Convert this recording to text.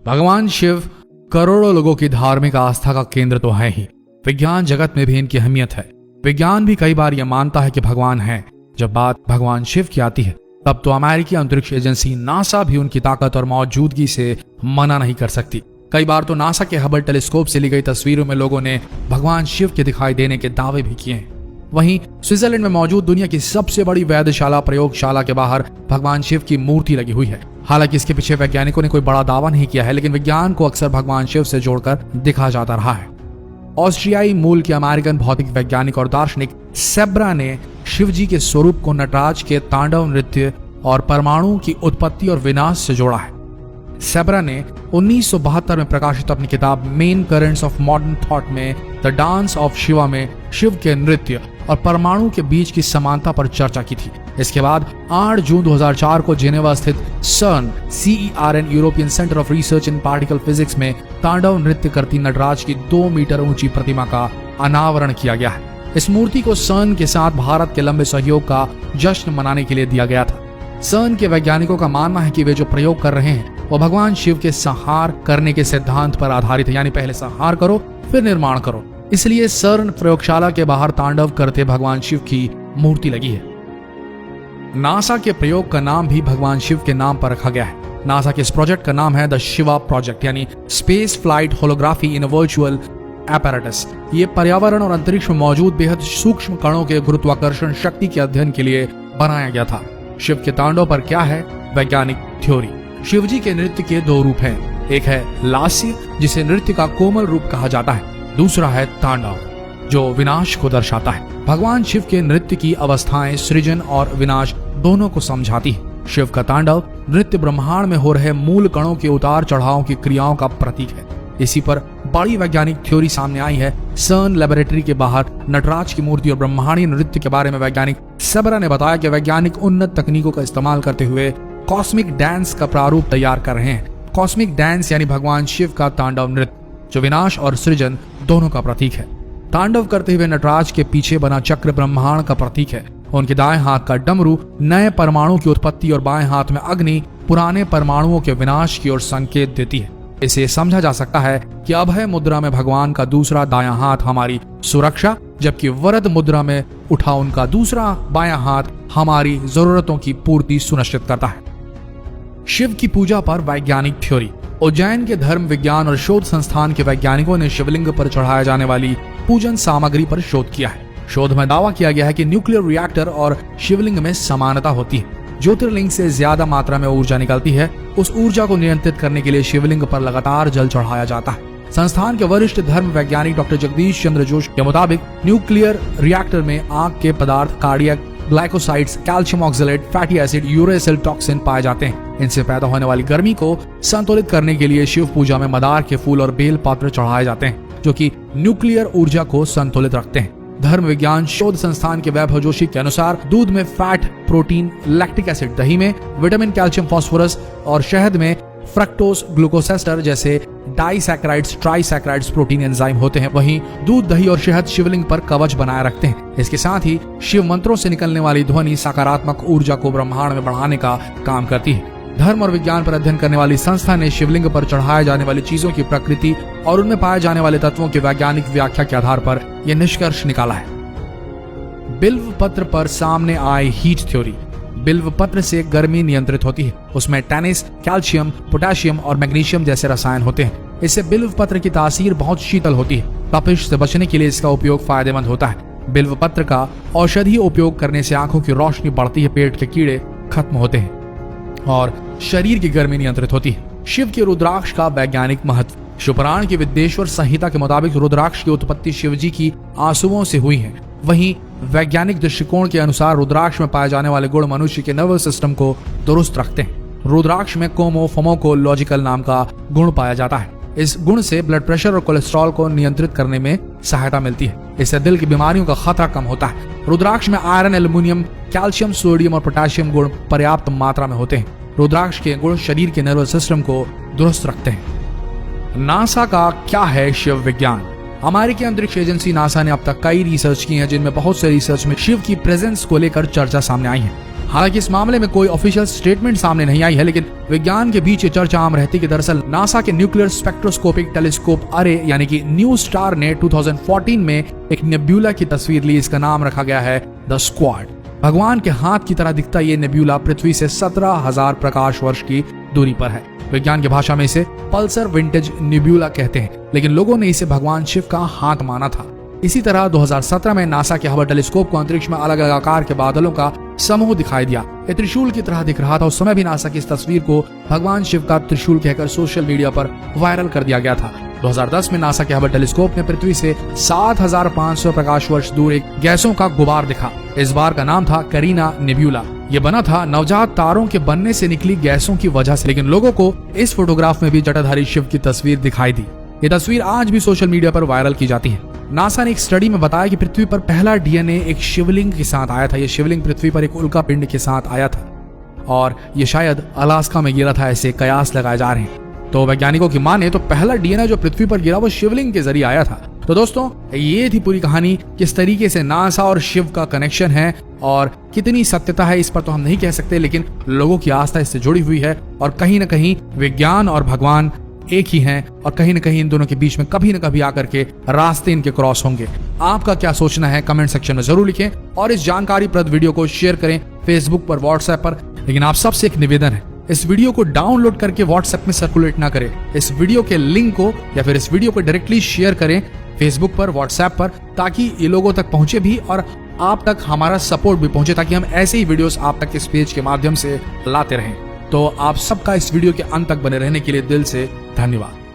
भगवान शिव करोड़ों लोगों की धार्मिक आस्था का केंद्र तो है ही, विज्ञान जगत में भी इनकी अहमियत है। विज्ञान भी कई बार यह मानता है कि भगवान है। जब बात भगवान शिव की आती है तब तो अमेरिकी अंतरिक्ष एजेंसी नासा भी उनकी ताकत और मौजूदगी से मना नहीं कर सकती। कई बार तो नासा के हबल टेलीस्कोप से ली गई तस्वीरों में लोगों ने भगवान शिव के दिखाई देने के दावे भी किए हैं। वहीं स्विट्जरलैंड में मौजूद दुनिया की सबसे बड़ी वैधशाला प्रयोगशाला के बाहर भगवान शिव की मूर्ति लगी हुई है। हालांकि इसके पीछे वैज्ञानिकों ने कोई बड़ा दावा नहीं किया है, लेकिन विज्ञान को अक्सर भगवान शिव से जोड़कर दिखा जाता रहा है। ऑस्ट्रियाई मूल के अमेरिकन भौतिक वैज्ञानिक और दार्शनिक सेब्रा ने शिव जी के स्वरूप को नटराज के तांडव नृत्य और परमाणु की उत्पत्ति और विनाश से जोड़ा है। सेब्रा ने 1972 में प्रकाशित अपनी किताब main currents of modern thought में द डांस ऑफ शिवा में शिव के नृत्य और परमाणु के बीच की समानता पर चर्चा की थी। इसके बाद 8 जून 2004 को जेनेवा स्थित CERN European centre of research in particle physics में तांडव नृत्य करती नटराज की 2 मीटर ऊंची प्रतिमा का अनावरण किया गया है। इस मूर्ति को CERN के साथ भारत के लंबे सहयोग का जश्न मनाने के लिए दिया गया था। CERN के वैज्ञानिकों का मानना है कि वे जो प्रयोग कर रहे हैं वो भगवान शिव के संहार करने के सिद्धांत पर आधारित है, यानी पहले संहार करो फिर निर्माण करो। इसलिए CERN प्रयोगशाला के बाहर तांडव करते भगवान शिव की मूर्ति लगी है। नासा के प्रयोग का नाम भी भगवान शिव के नाम पर रखा गया है। नासा के इस प्रोजेक्ट का नाम है द शिवा प्रोजेक्ट, यानी स्पेस फ्लाइट होलोग्राफी इन वर्चुअल एपैरेटस। ये पर्यावरण और अंतरिक्ष में मौजूद बेहद सूक्ष्म कणों के गुरुत्वाकर्षण शक्ति के अध्ययन के लिए बनाया गया था। शिव के तांडव पर क्या है वैज्ञानिक थ्योरी। शिव जी के नृत्य के 2 रूप हैं। एक है लास्य, जिसे नृत्य का कोमल रूप कहा जाता है। दूसरा है तांडव, जो विनाश को दर्शाता है। भगवान शिव के नृत्य की अवस्थाएं सृजन और विनाश दोनों को समझाती है। शिव का तांडव नृत्य ब्रह्मांड में हो रहे मूल कणों के उतार चढ़ाव की क्रियाओं का प्रतीक है। इसी पर बड़ी वैज्ञानिक थ्योरी सामने आई है। CERN लेबोरेटरी के बाहर नटराज की मूर्ति और ब्रह्मांडीय नृत्य के बारे में वैज्ञानिक सेब्रा ने बताया कि वैज्ञानिक उन्नत तकनीकों का इस्तेमाल करते हुए कॉस्मिक डांस का प्रारूप तैयार कर रहे हैं। कॉस्मिक डांस यानी भगवान शिव का तांडव नृत्य, जो विनाश और सृजन दोनों का प्रतीक है। तांडव करते हुए नटराज के पीछे बना चक्र ब्रह्मांड का प्रतीक है। उनके दाएं हाथ का डमरू नए परमाणु की उत्पत्ति और बाएं हाथ में अग्नि पुराने परमाणुओं के विनाश की ओर संकेत देती है। इसे समझा जा सकता है कि अभय मुद्रा में भगवान का दूसरा दायां हाथ हमारी सुरक्षा, जबकि वरद मुद्रा में उठा उनका दूसरा बायां हाथ हमारी जरूरतों की पूर्ति सुनिश्चित करता है। शिव की पूजा पर वैज्ञानिक थ्योरी। उज्जैन के धर्म विज्ञान और शोध संस्थान के वैज्ञानिकों ने शिवलिंग पर चढ़ाए जाने वाली पूजन सामग्री पर शोध किया है। शोध में दावा किया गया है कि न्यूक्लियर रिएक्टर और शिवलिंग में समानता होती है। ज्योतिर्लिंग से ज्यादा मात्रा में ऊर्जा निकलती है। उस ऊर्जा को नियंत्रित करने के लिए शिवलिंग पर लगातार जल चढ़ाया जाता है। संस्थान के वरिष्ठ धर्म वैज्ञानिक डॉक्टर जगदीश चंद्र जोशी के मुताबिक न्यूक्लियर रिएक्टर में आग के पदार्थ cardiac glycosides, calcium oxalate, fatty acid, uracil toxin पाए जाते हैं। इनसे पैदा होने वाली गर्मी को संतुलित करने के लिए शिव पूजा में मदार के फूल और बेल पत्र चढ़ाए जाते हैं, जो कि न्यूक्लियर ऊर्जा को संतुलित रखते हैं। धर्म विज्ञान शोध संस्थान के वैभव जोशी के अनुसार दूध में फैट, प्रोटीन, लैक्टिक एसिड, दही में विटामिन, कैल्शियम, फास्फोरस और शहद में फ्रक्टोज, ग्लूकोसेस्टर जैसे डाइसैकेराइड्स, ट्राइसैकेराइड्स प्रोटीन एंजाइम होते हैं। वहीं दूध, दही और शहद शिवलिंग पर कवच बनाए रखते हैं। इसके साथ ही शिव मंत्रों से निकलने वाली ध्वनि सकारात्मक ऊर्जा को ब्रह्मांड में बढ़ाने का काम करती है। धर्म और विज्ञान पर अध्ययन करने वाली संस्था ने शिवलिंग पर चढ़ाए जाने वाली चीजों की प्रकृति और उनमें पाए जाने वाले तत्वों की वैज्ञानिक व्याख्या के आधार पर यह निष्कर्ष निकाला है। बिल्व पत्र पर सामने आए हीट थ्योरी। बिल्व पत्र से गर्मी नियंत्रित होती है। उसमें टैनिस, कैल्शियम, पोटेशियम और मैग्नीशियम जैसे रसायन होते हैं। इससे बिल्व पत्र की तासीर बहुत शीतल होती है। तपिश से बचने के लिए इसका उपयोग फायदेमंद होता है। बिल्व पत्र का औषधीय उपयोग करने से आंखों की रोशनी बढ़ती है, पेट के कीड़े खत्म होते हैं और शरीर की गर्मी नियंत्रित होती है। शिव के रुद्राक्ष का वैज्ञानिक महत्व। शिवपुराण की विद्येश्वर संहिता के मुताबिक रुद्राक्ष की उत्पत्ति शिव जी की आंसुओं से हुई है। वहीं वैज्ञानिक दृष्टिकोण के अनुसार रुद्राक्ष में पाए जाने वाले गुण मनुष्य के नर्वस सिस्टम को दुरुस्त रखते हैं। रुद्राक्ष में कोमोफोमोकोलॉजिकल नाम का गुण पाया जाता है। इस गुण से ब्लड प्रेशर और कोलेस्ट्रॉल को नियंत्रित करने में सहायता मिलती है। इससे दिल की बीमारियों का खतरा कम होता है। रुद्राक्ष में आयरन, एल्युमिनियम, कैल्शियम, सोडियम और पोटेशियम गुण पर्याप्त मात्रा में होते हैं। रुद्राक्ष के गुण शरीर के नर्वस सिस्टम को दुरुस्त रखते हैं। नासा का क्या है शिव विज्ञान। अमेरिकी अंतरिक्ष एजेंसी नासा ने अब तक कई रिसर्च की है, जिनमें बहुत से रिसर्च में शिव की प्रेजेंस को लेकर चर्चा सामने आई है। हालांकि इस मामले में कोई ऑफिशियल स्टेटमेंट सामने नहीं आई है, लेकिन विज्ञान के बीच ये चर्चा आम रहती कि दरअसल नासा के न्यूक्लियर स्पेक्ट्रोस्कोपिक टेलीस्कोप अरे यानी कि न्यू स्टार ने 2014 में एक नेब्यूला की तस्वीर ली। इसका नाम रखा गया है द स्क्वाड। भगवान के हाथ की तरह दिखता ये नेब्यूला पृथ्वी से 17,000 प्रकाश वर्ष की दूरी पर है। विज्ञान की भाषा में इसे पल्सर विंटेज नेब्यूला कहते हैं, लेकिन लोगों ने इसे भगवान शिव का हाथ माना था। इसी तरह 2017 में नासा के हबल टेलीस्कोप को अंतरिक्ष में अलग अलग आकार के बादलों का समूह दिखाई दिया। ये त्रिशूल की तरह दिख रहा था। उस समय भी नासा की इस तस्वीर को भगवान शिव का त्रिशूल कहकर सोशल मीडिया पर वायरल कर दिया गया था। 2010 में नासा के हबल टेलीस्कोप ने पृथ्वी से 7,500 प्रकाश वर्ष दूर एक गैसों का गुबार दिखा। इस बार का नाम था करीना नेब्यूला। ये बना था नवजात तारों के बनने से निकली गैसों की वजह से, लेकिन लोगों को इस फोटोग्राफ में भी जटाधारी शिव की तस्वीर दिखाई दी। ये तस्वीर आज भी सोशल मीडिया पर वायरल की जाती है। नासा ने एक स्टडी में बताया कि पृथ्वी पर पहला डीएनए एक शिवलिंग के साथ आया था। यह शिवलिंग पृथ्वी पर एक उल्का पिंड के साथ आया था और ये शायद अलास्का में गिरा था, ऐसे कयास लगाए जा रहे हैं। तो वैज्ञानिकों की माने तो पहला डीएनए जो पृथ्वी पर गिरा वो शिवलिंग के जरिए आया था। तो दोस्तों, ये थी पूरी कहानी। किस तरीके से नासा और शिव का कनेक्शन है और कितनी सत्यता है इस पर तो हम नहीं कह सकते, लेकिन लोगों की आस्था इससे जुड़ी हुई है और कहीं ना कहीं विज्ञान और भगवान एक ही हैं और कहीं न कहीं इन दोनों के बीच में कभी न कभी आकर के रास्ते इनके क्रॉस होंगे। आपका क्या सोचना है कमेंट सेक्शन में जरूर लिखें और इस जानकारीप्रद वीडियो को शेयर करें फेसबुक पर, व्हाट्सएप पर। लेकिन आप सबसे एक निवेदन है, इस वीडियो को डाउनलोड करके व्हाट्सएप में सर्कुलेट ना करें। इस वीडियो के लिंक को या फिर इस वीडियो को डायरेक्टली शेयर करें फेसबुक पर, व्हाट्सएप पर, ताकि ये लोगों तक पहुंचे भी और आप तक हमारा सपोर्ट भी पहुंचे, ताकि हम ऐसे ही वीडियोस आप तक इस पेज के माध्यम से लाते रहें। तो आप सबका इस वीडियो के अंत तक बने रहने के लिए दिल से धन्यवाद।